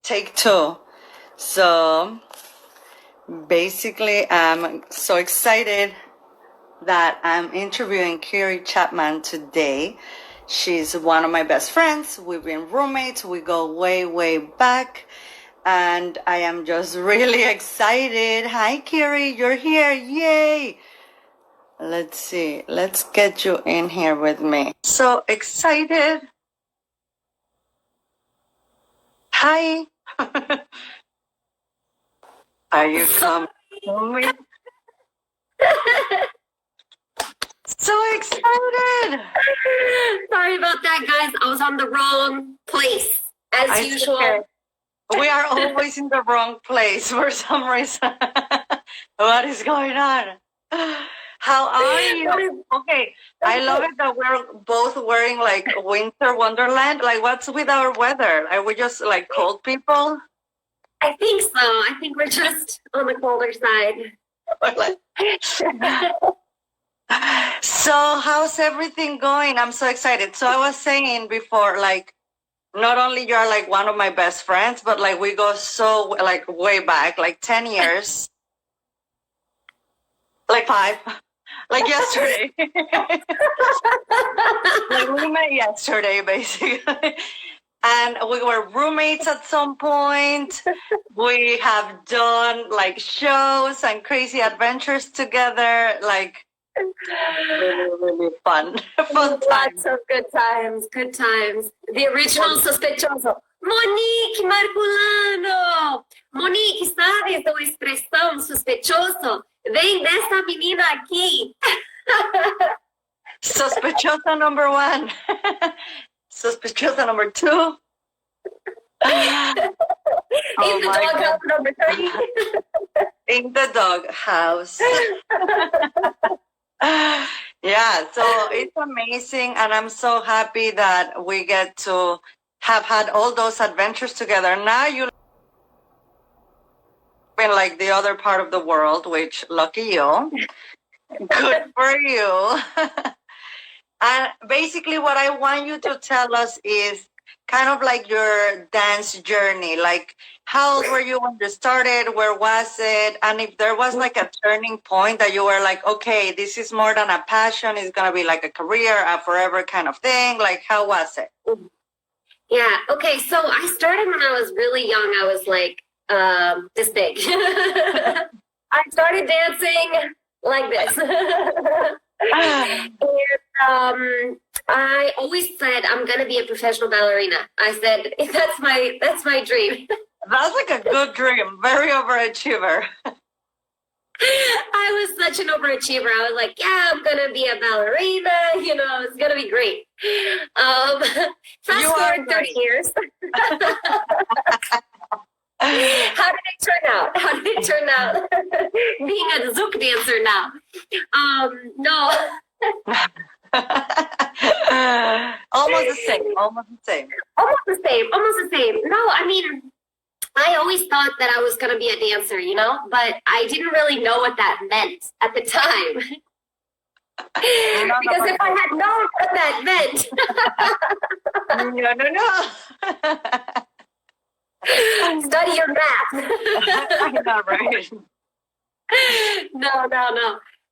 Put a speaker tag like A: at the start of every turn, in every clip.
A: Take two. So basically, I'm so excited that I'm interviewing Kiri Chapman today. She's one of my best friends. We've been roommates. We go way, way back. And I am just really excited. Hi, Kiri, you're here. Yay. Let's see. Let's get you in here with me. So excited. Hi. Are you coming? So excited.
B: Sorry about that, guys. I was on the wrong place, as usual.
A: Okay. We are always in the wrong place for some reason. What is going on? How are you? Okay, I love it that we're both wearing like winter wonderland. Like, what's with our weather? Are we just like cold people?
B: I think so. I think we're just on the colder side.
A: So how's everything going? I'm so excited. So I was saying before, like, not only you're like one of my best friends, but like we go so like way back, like 10 years, like 5, like yesterday. Like we met yesterday, basically. And we were roommates at some point. We have done like shows and crazy adventures together. Like really, really fun. Fun time.
B: Lots of good times. Good times. The original sospechoso. Monique Marculano. Monique, ¿sabes de expresión sospechoso? Ven de esta menina aquí.
A: Sospechosa number 1. Sospechosa number 2.
B: In the doghouse number 3.
A: In the doghouse. Yeah, so it's amazing, and I'm so happy that we get to have had all those adventures together. Now you in like the other part of the world, which lucky you. Good for you. And basically what I want you to tell us is kind of like your dance journey. Like, how old were you when you started? Where was it? And if there was like a turning point that you were like, okay, this is more than a passion. It's going to be like a career, a forever kind of thing. Like, how was it?
B: Yeah. Okay. So I started when I was really young. I was like this big. I started dancing like this. And I always said I'm gonna be a professional ballerina. I said that's my dream.
A: That's like a good dream. Very overachiever.
B: I was such an overachiever. I was like, yeah, I'm gonna be a ballerina. You know, it's gonna be great. Fast forward 30 years. How did it turn out? How did it turn out? Being a zouk dancer now. No.
A: Almost the same.
B: No, I mean, I always thought that I was going to be a dancer, you know, but I didn't really know what that meant at the time. Because if I had known what that meant.
A: No.
B: Study your math.
A: I know, right?
B: No.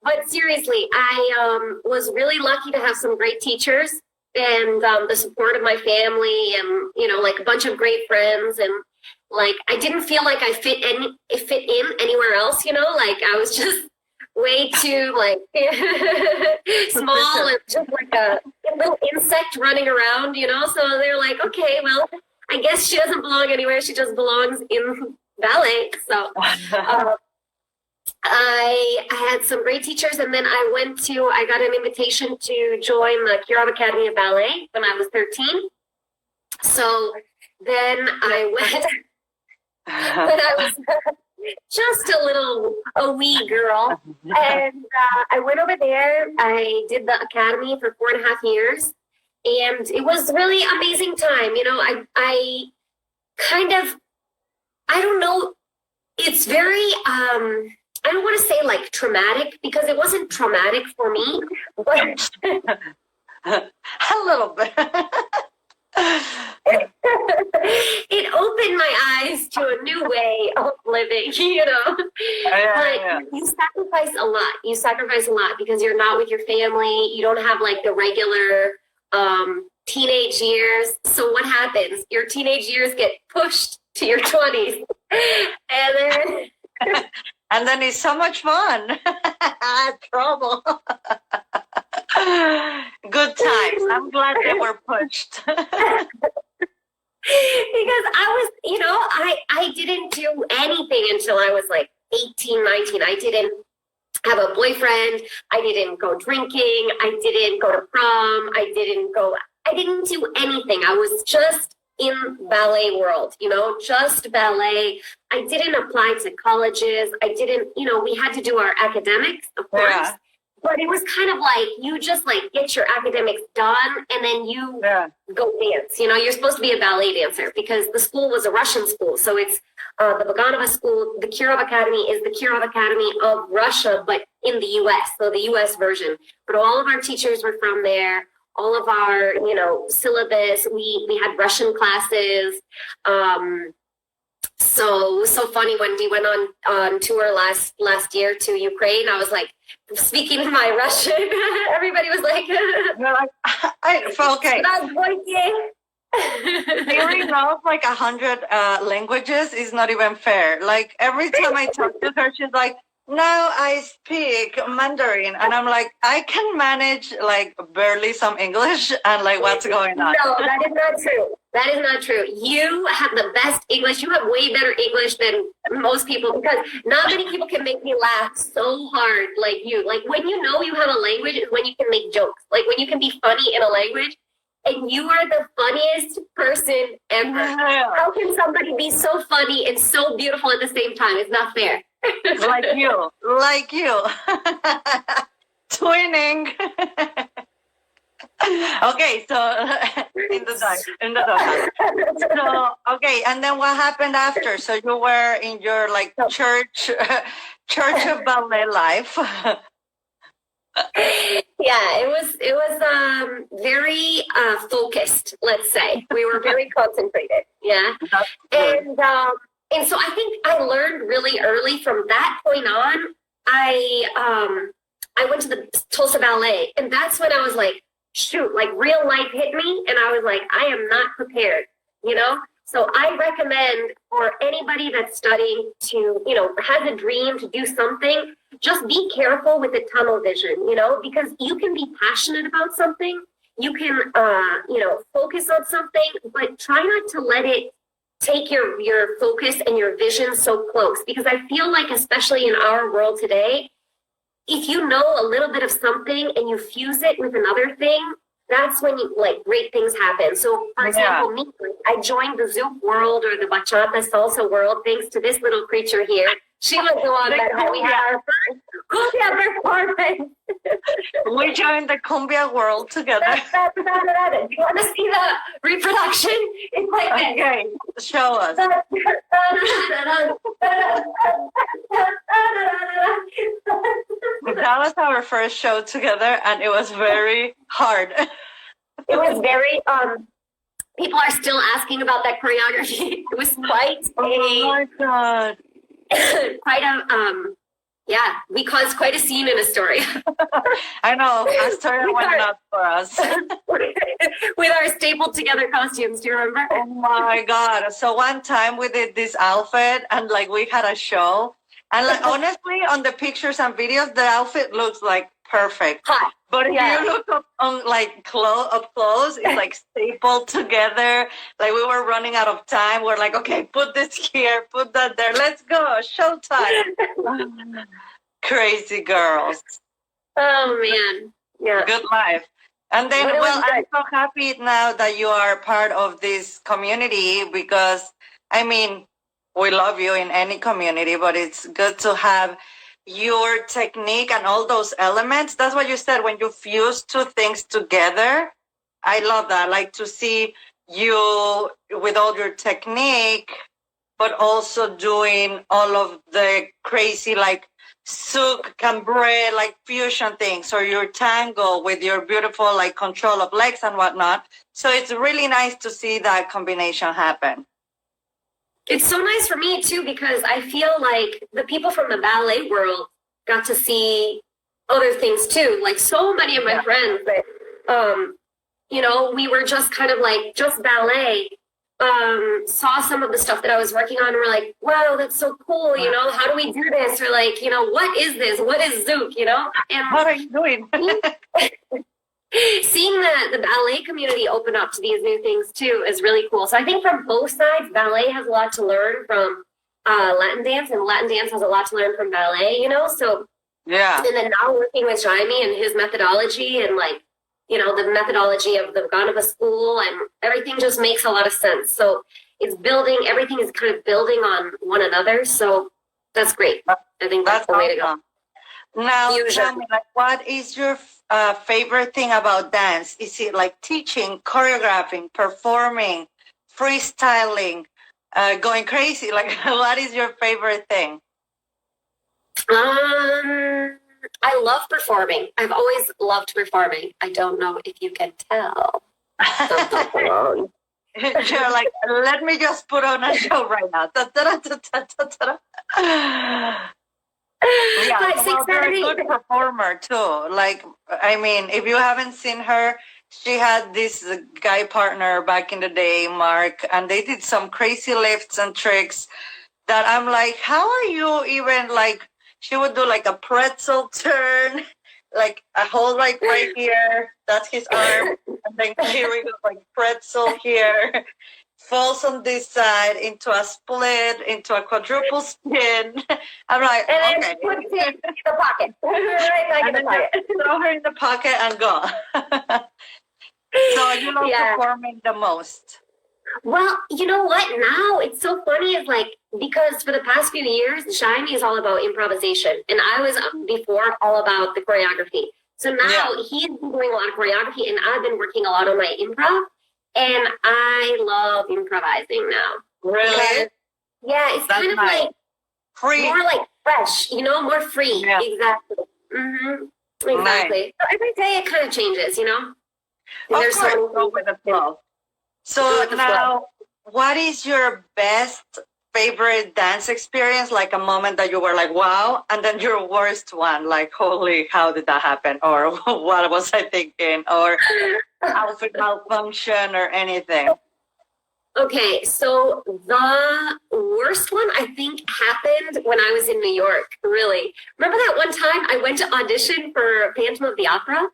B: But seriously, I was really lucky to have some great teachers and the support of my family and, you know, like a bunch of great friends. And like, I didn't feel like I fit in anywhere else, you know, like I was just way too like small and just like a little insect running around, you know? So they're like, okay, well, I guess she doesn't belong anywhere. She just belongs in ballet. So I had some great teachers, and then I got an invitation to join the Kiri Academy of Ballet when I was 13. So then I went when I was just a wee girl. And I went over there. I did the academy for 4.5 years. And it was really amazing time. You know, I kind of, I don't know, it's very, I don't want to say like traumatic because it wasn't traumatic for me, but
A: a little bit.
B: It opened my eyes to a new way of living,
A: Yeah.
B: But you sacrifice a lot. You sacrifice a lot because you're not with your family. You don't have like the regular teenage years. So what happens? Your teenage years get pushed to your 20s. And then
A: and then it's so much fun. Trouble. Good times. I'm glad they were pushed.
B: Because I didn't do anything until I was like 18, 19. I didn't have a boyfriend. I didn't go drinking. I didn't go to prom. I didn't do anything. I was just in ballet world, just ballet. I didn't apply to colleges. I didn't, we had to do our academics, of course.
A: Yeah.
B: But it was kind of like you just like get your academics done and then you go dance. You're supposed to be a ballet dancer because the school was a Russian school. So it's the Vaganova school. The Kirov Academy is the Kirov Academy of Russia, but in the U.S. So the U.S. version. But all of our teachers were from there. All of our, syllabus. We had Russian classes. So funny when we went on tour last year to Ukraine. I was like speaking my Russian. Everybody was like,
A: You're like, okay. Kiri knows like 100 languages is not even fair. Like every time I talk to her, she's like, now I speak Mandarin, and I'm like, I can manage like barely some English, and like, what's going on?
B: No, that is not true. That is not true. You have the best English. You have way better English than most people because not many people can make me laugh so hard like you. Like when you know you have a language is when you can make jokes. Like when you can be funny in a language, and you are the funniest person ever.
A: Yeah.
B: How can somebody be so funny and so beautiful at the same time? It's not fair.
A: Like you. Twinning. Okay, so in the dog. So okay, and then what happened after? So you were in your like church of ballet life.
B: Yeah, it was very focused, let's say. We were very concentrated. Yeah. And so I think I learned really early from that point on. I went to the Tulsa Ballet, and that's when I was like, shoot, like real life hit me, and I was like, I am not prepared, So I recommend for anybody that's studying to, has a dream to do something, just be careful with the tunnel vision, because you can be passionate about something, you can, focus on something, but try not to let it take your focus and your vision so close, because I feel like, especially in our world today, if you know a little bit of something and you fuse it with another thing, that's when great things happen. So, for example, me, I joined the Zouk world or the bachata salsa world thanks to this little creature here. She was the one that we had our first cumbia performance.
A: We joined the cumbia world together.
B: Do you want to see the reproduction? It's like this.
A: Okay, show us. That was our first show together, and it was very hard.
B: It was very, people are still asking about that choreography. It was quite
A: Oh my God.
B: We caused quite a scene in a story.
A: I know, a story went nuts for us.
B: With our stapled together costumes, do you remember?
A: Oh my God. So one time we did this outfit, and like we had a show, and like honestly on the pictures and videos, the outfit looks like perfect.
B: Hot.
A: But if you look up on like up close, it's like stapled together. Like we were running out of time. We're like, okay, put this here, put that there. Let's go, showtime. Crazy girls.
B: Oh man, yeah.
A: Good life. And then, I'm so happy now that you are part of this community because, I mean, we love you in any community, but it's good to have your technique and all those elements. That's what you said, when you fuse two things together. I love that. Like to see you with all your technique but also doing all of the crazy like souk, cambray, like fusion things, or your tango with your beautiful like control of legs and whatnot. So it's really nice to see that combination happen.
B: It's so nice for me too, because I feel like the people from the ballet world got to see other things too. Like so many of my friends that, you know, we were just kind of like just ballet, saw some of the stuff that I was working on and were like, wow, that's so cool. You know, how do we do this? Or like, you know, what is this? What is Zouk? You know, and
A: what are you doing?
B: seeing the ballet community open up to these new things too is really cool. So I think from both sides, ballet has a lot to learn from Latin dance, and Latin dance has a lot to learn from ballet, you know? So,
A: yeah.
B: And then now working with Jaime and his methodology and like, you know, the methodology of the Ganava school and everything just makes a lot of sense. So it's building, everything is kind of building on one another. So that's great. I think that's the way to go.
A: Now, tell me, like, what is your favorite thing about dance? Is it like teaching, choreographing, performing, freestyling, going crazy? Like, what is your favorite thing?
B: I love performing. I've always loved performing. I don't know if you can tell.
A: You're like, let me just put on a show right now. Yeah, well, you're a good performer too. Like, I mean, if you haven't seen her, she had this guy partner back in the day, Mark, and they did some crazy lifts and tricks that I'm like, how are you even like, she would do like a pretzel turn, like a hold like right here, that's his arm, and then Kiri goes like pretzel here, falls on this side into a split, into a quadruple spin. I'm like,
B: and
A: okay.
B: And then puts it in the pocket. Right back in the pocket.
A: Throw her in the pocket and go. So you love performing the most.
B: Well, you know what? Now it's so funny. Is like, because for the past few years, Jaime is all about improvisation, and I was before all about the choreography. So now he's been doing a lot of choreography, and I've been working a lot on my improv. And I love improvising now.
A: Really?
B: Yeah, it's kind of like
A: free,
B: more like fresh, you know, more free. Yeah. Exactly. Mm-hmm. Exactly. Nice. So every day it kind of changes, you know.
A: And there's so go with the flow. So now, what is your best favorite dance experience? Like a moment that you were like, wow, and then your worst one, like, holy, how did that happen? Or what was I thinking? Or outfit malfunction or anything? Okay, so the worst one I think happened when I was in New York, really. Remember that one time I went to audition for Phantom of the Opera?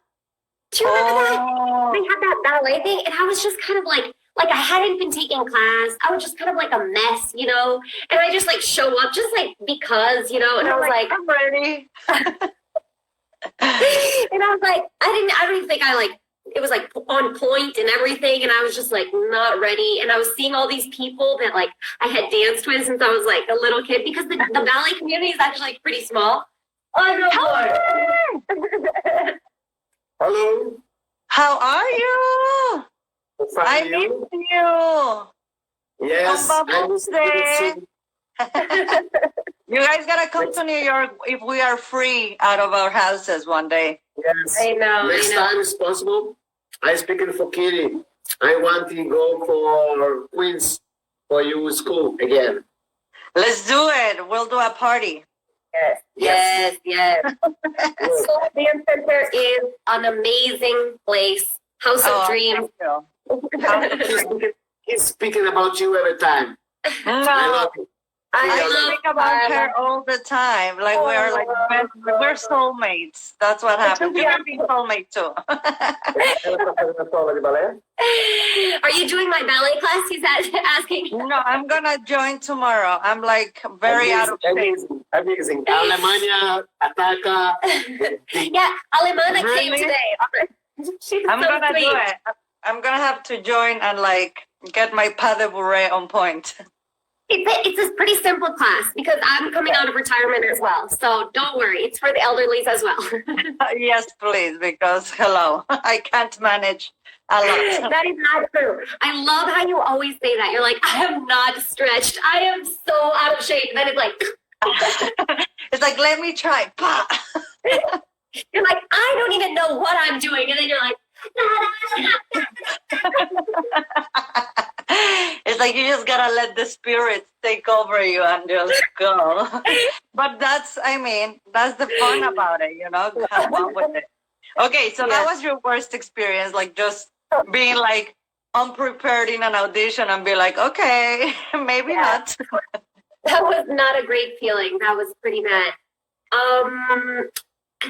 A: Do you remember that? They had that ballet thing, and I was just kind of like I hadn't been taking class. I was just kind of like a mess, you know? And I just like show up just like because, you know, and I was like, I'm ready. And I was like, I don't even think I like, it was like on point and everything. And I was just like not ready. And I was seeing all these people that like I had danced with since I was like a little kid, because the ballet community is actually like pretty small. Oh, no more.
C: Hello.
A: How are you? I miss you.
C: Yes.
A: You guys gotta come to New York if we are free out of our houses one day.
C: Yes.
B: I know.
C: Next time is possible. I speaking for Kiri. I want to go for Queens for you school again.
A: Let's do it. We'll do a party.
B: Yes. Soul Dance Center is an amazing place. House of Dreams.
C: He's speaking about you every time. I love you.
A: I think about her all the time. Like we're like we're soulmates. That's what happens. You can be soulmate too.
B: Are you doing my ballet class? He's asking.
A: No, I'm gonna join tomorrow. I'm like very out of shape.
C: Amazing. Alemania, Ataka.
B: Yeah, Alemania came today.
A: I'm gonna do it. I'm gonna have to join and like get my pas de bourrée on point.
B: It's a pretty simple class because I'm coming out of retirement as well. So don't worry, it's for the elderlies as well.
A: Yes, please, because hello, I can't manage a lot.
B: That is not true. I love how you always say that. You're like, I am not stretched. I am so out of shape. Then it's like,
A: It's like, let me try. Pa!
B: you're like, I don't even know what I'm doing. And then you're like,
A: It's like you just gotta let the spirits take over you and just go. But that's the fun about it, Have fun with it. Okay, so that was your worst experience, like just being like unprepared in an audition and be like, okay, maybe not.
B: That was not a great feeling. That was pretty bad.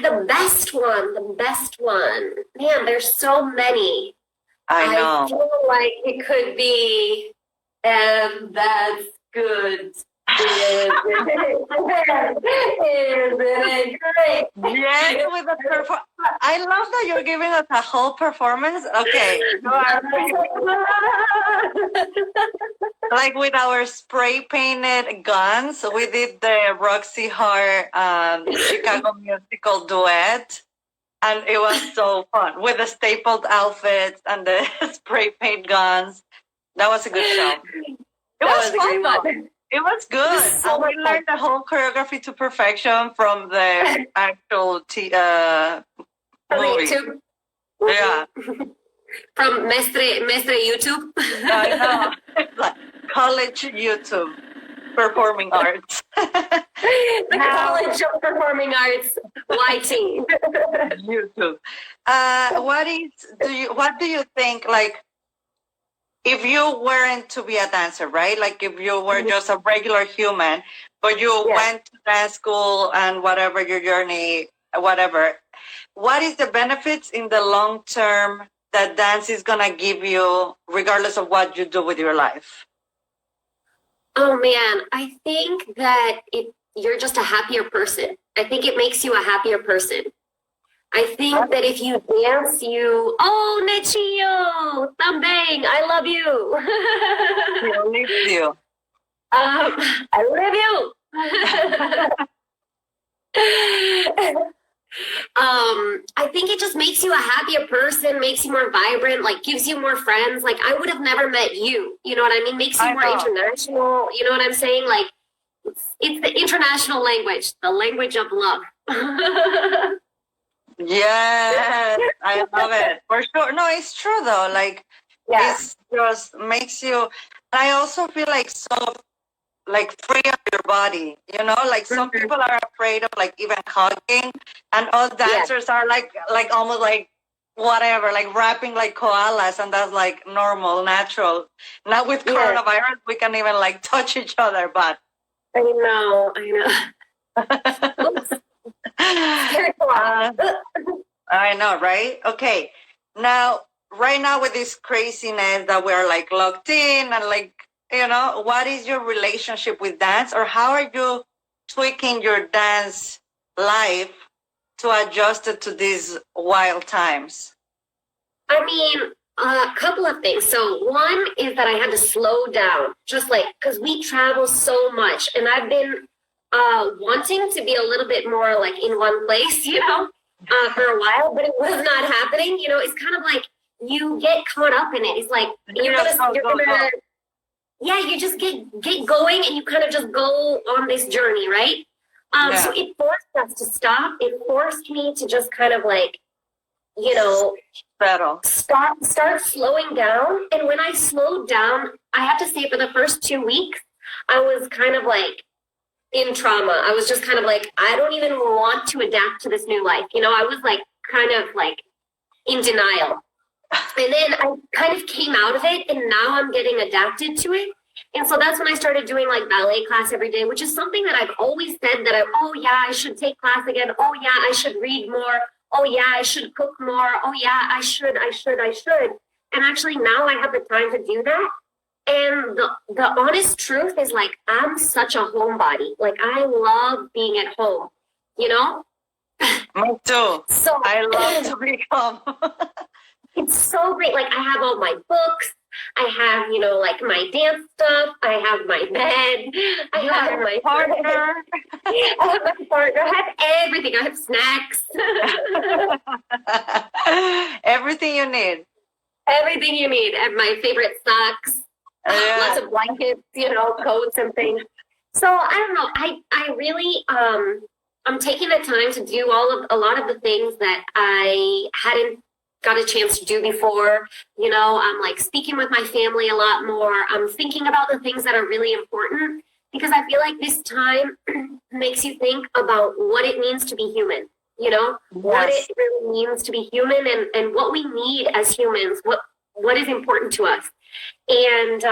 B: The best one. Man, there's so many.
A: I know.
B: I feel like it could be, and that's good. Isn't it great?
A: Yes, with the performance. I love that you're giving us a whole performance. Okay. Like with our spray painted guns, we did the Roxy Hart Chicago musical duet. And it was so fun with the stapled outfits and the spray paint guns. That was a good show. It was fun though. It was good.
B: So
A: and we learned the whole choreography to perfection from the actual movie.
B: YouTube.
A: Yeah.
B: From Mestre YouTube.
A: I know. It's like college YouTube performing arts.
B: The College of Performing Arts YT.
A: YouTube. What do you think, like, if you weren't to be a dancer, right? Like if you were just a regular human, but you went to dance school and whatever your journey, whatever, what is the benefits in the long term that dance is gonna give you, regardless of what you do with your life?
B: Oh man, I think that you're just a happier person. I think it makes you a happier person. I think that if you dance, Nechio, também, I love you.
A: I live you.
B: I love you. I think it just makes you a happier person, makes you more vibrant, like gives you more friends. Like I would have never met you. You know what I mean? Makes you more international. You know what I'm saying? Like it's the international language, the language of love.
A: Yes, I love it for sure. No, it's true though. Like it just makes you. I also feel like so like free of your body, like some people are afraid of like even hugging, and all dancers are like almost like whatever, like rapping like koalas, and that's like normal, natural. Now with coronavirus we can even like touch each other, but
B: I know.
A: I know, right? Okay, right now with this craziness that we're like locked in and like, what is your relationship with dance, or how are you tweaking your dance life to adjust it to these wild times?
B: I mean, a couple of things. So one is that I had to slow down, just like, because we travel so much, and I've been wanting to be a little bit more like in one place, for a while, but it was not happening. It's kind of like you get caught up in it. It's like you just get going, and you kind of just go on this journey, right? So it forced us to stop. It forced me to just kind of like, start slowing down. And when I slowed down, I have to say for the first 2 weeks, I was kind of like in trauma. I was just kind of like, I don't even want to adapt to this new life. I was like kind of like in denial. And then I kind of came out of it, and now I'm getting adapted to it. And so that's when I started doing like ballet class every day, which is something that I've always said that I should take class again. Oh yeah, I should read more. Oh yeah, I should cook more. Oh yeah, I should. And actually now I have the time to do that. And the honest truth is like, I'm such a homebody. Like I love being at home,
A: Me too.
B: So
A: I love to be home.
B: It's so great. Like I have all my books. I have, like my dance stuff. I have my bed. I have my
A: partner.
B: I have my partner. I have everything. I have snacks.
A: Everything you need.
B: Everything you need. And my favorite socks. Lots of blankets, coats and things. So I don't know. I really I'm taking the time to do a lot of the things that I hadn't got a chance to do before. I'm like speaking with my family a lot more. I'm thinking about the things that are really important because I feel like this time makes you think about what it means to be human, what it really means to be human and what we need as humans, what is important to us. And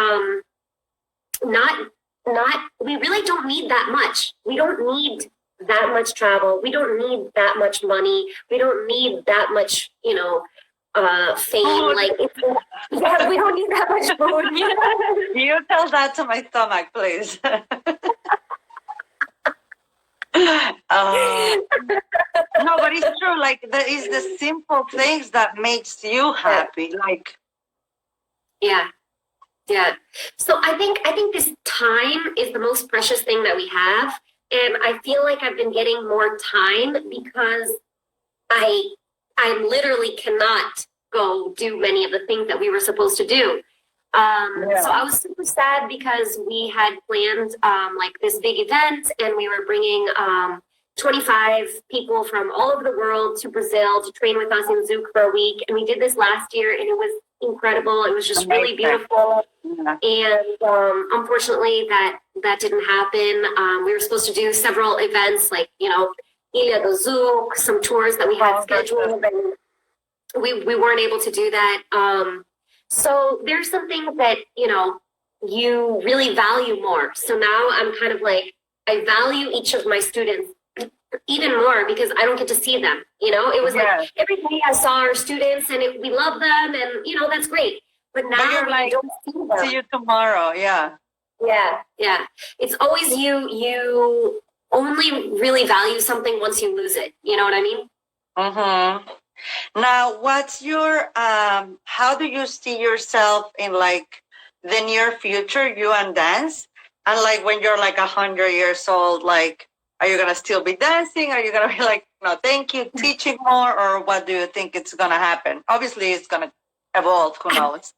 B: we really don't need that much. We don't need that much travel. We don't need that much money. We don't need that much, fame.
A: Food.
B: We don't need that much food.
A: You tell that to my stomach, please. No, but it's true. Like it's the simple things that makes you happy. Like,
B: yeah. So I think this time is the most precious thing that we have, and I feel like I've been getting more time because I literally cannot go do many of the things that we were supposed to do. So I was super sad because we had planned like this big event, and we were bringing 25 people from all over the world to Brazil to train with us in Zouk for a week, and we did this last year, and it was incredible. It was just really beautiful. Yeah. And unfortunately that didn't happen. We were supposed to do several events like, Ilha do Zouk, some tours that we had scheduled, and we weren't able to do that. So there's some things that, you really value more. So now I'm kind of like, I value each of my students even more because I don't get to see them. It was like every day I saw our students and we love them and, that's great. But now
A: you're like,
B: don't see them.
A: See you tomorrow. Yeah.
B: Yeah. It's always you only really value something once you lose it. You know what I mean?
A: Mm-hmm. Now, what's your, how do you see yourself in like the near future, you and dance? And like when you're like 100 years old, like, are you going to still be dancing? Are you going to be like, no, thank you, teaching more? Or what do you think it's going to happen? Obviously, it's going to evolve. Who knows?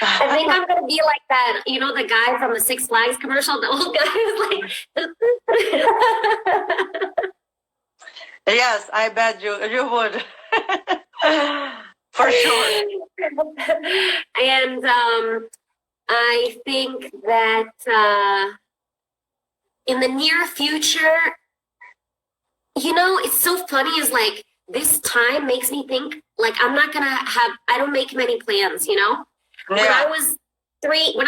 B: I think I'm going to be like that, the guy from the Six Flags commercial, the old guy who's like...
A: Yes, I bet you would. For sure.
B: And I think that in the near future, it's so funny is like this time makes me think like I don't make many plans, Yeah. When I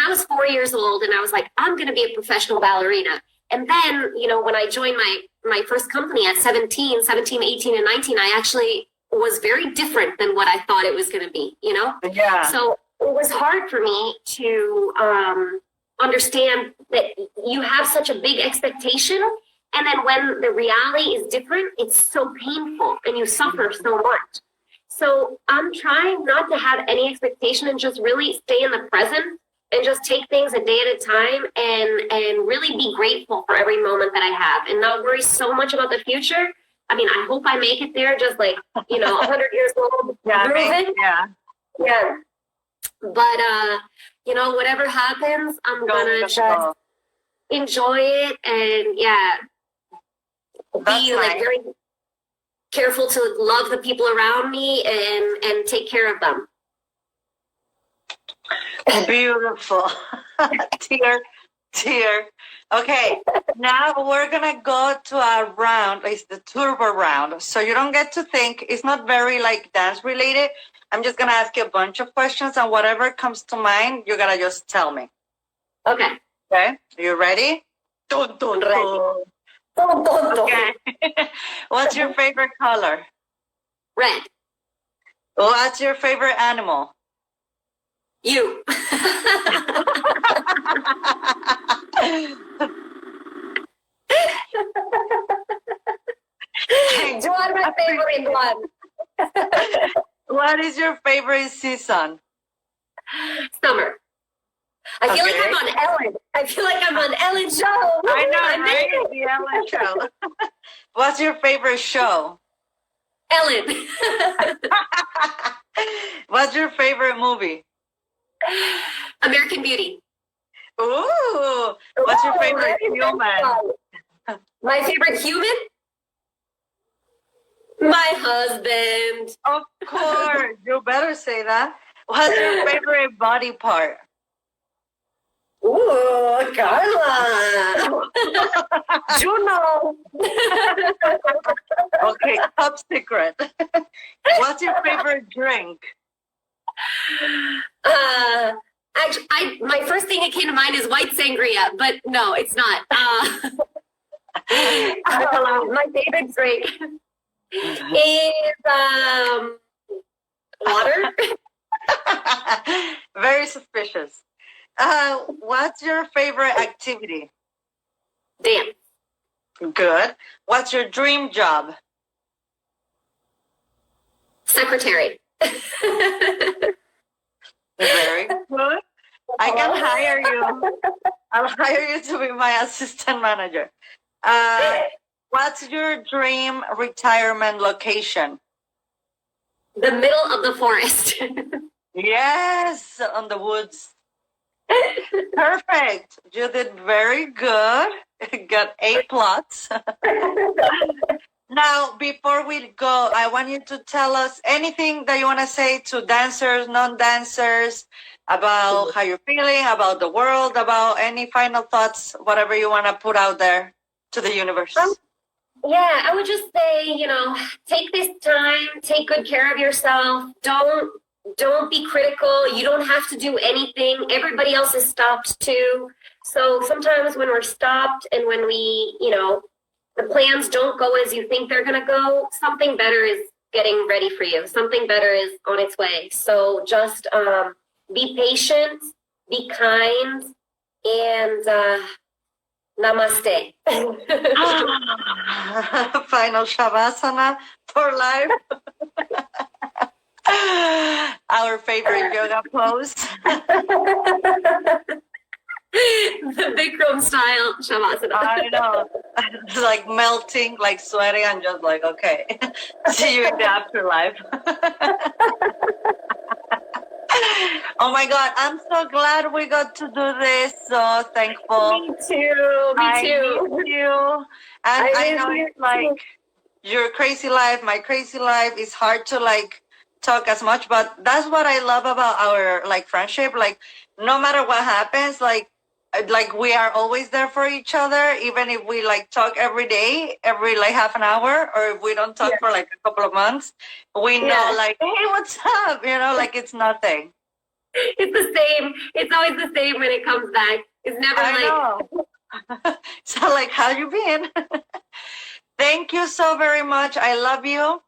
B: was 4 years old and I was like, I'm going to be a professional ballerina. And then, when I joined my first company at 17, 18, and 19, I actually was very different than what I thought it was going to be,
A: Yeah.
B: So it was hard for me to understand that you have such a big expectation. And then when the reality is different, it's so painful and you suffer so much. So I'm trying not to have any expectation and just really stay in the present and just take things a day at a time and really be grateful for every moment that I have and not worry so much about the future. I mean, I hope I make it there just like, 100 years old. Yeah. But, whatever happens, I'm going to just enjoy it and, be like very careful to love the people around me and take care of them.
A: Beautiful. Tear. Okay, now we're going to go to a round. It's the turbo round. So you don't get to think. It's not very like dance related. I'm just going to ask you a bunch of questions and whatever comes to mind, you're going to just tell me.
B: Okay.
A: Okay, you ready?
B: Ready.
A: Okay. What's your favorite color?
B: Red.
A: What's your favorite animal?
B: You.
A: Do
B: you are my favorite one.
A: What is your favorite season?
B: Summer. I feel like
A: Okay.
B: I'm on Ellen. I feel like I'm on Ellen's show.
A: I know,
B: I made
A: right? The Ellen show. What's your favorite show?
B: Ellen.
A: What's your favorite movie?
B: American Beauty.
A: Ooh. What's your favorite human?
B: My favorite human? My husband.
A: Of course. You better say that. What's your favorite body part?
B: Ooh, Carla. Juno.
A: Okay, top secret. What's your favorite drink?
B: Actually, my first thing that came to mind is white sangria, but no, it's not. My favorite drink is water.
A: Very suspicious. What's your favorite activity?
B: Dance.
A: Good. What's your dream job?
B: Secretary.
A: Very good. I can hire you. I'll hire you to be my assistant manager. What's your dream retirement location?
B: The middle of the forest.
A: Yes, on the woods. Perfect. You did very good. Got A plus. Now, before we go, I want you to tell us anything that you want to say to dancers, non-dancers, about how you're feeling, about the world, about any final thoughts, whatever you want to put out there to the universe.
B: Yeah, I would just say, take this time, take good care of yourself. Don't be critical. You don't have to do anything. Everybody else is stopped too. So sometimes when we're stopped and when we, the plans don't go as you think they're going to go, something better is getting ready for you. Something better is on its way. So just be patient, be kind, and namaste.
A: Final Shavasana for life. Our favorite yoga pose.
B: The Bikram style Shavasana.
A: I know. It's like melting, like sweating, and just like, okay. See you in the afterlife. Oh my God, I'm so glad we got to do this. So thankful.
B: Me too.
A: I miss you. And I know it's like your crazy life, my crazy life. It's hard to like talk as much, but that's what I love about our like friendship. Like no matter what happens, like we are always there for each other, even if we like talk every day, every like half an hour, or if we don't talk for like a couple of months, we know like, hey, what's up? Like it's nothing.
B: It's the same. It's always the same when it comes back. It's never
A: I know. So like, how you been? Thank you so very much. I love you.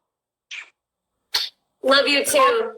B: Love you too.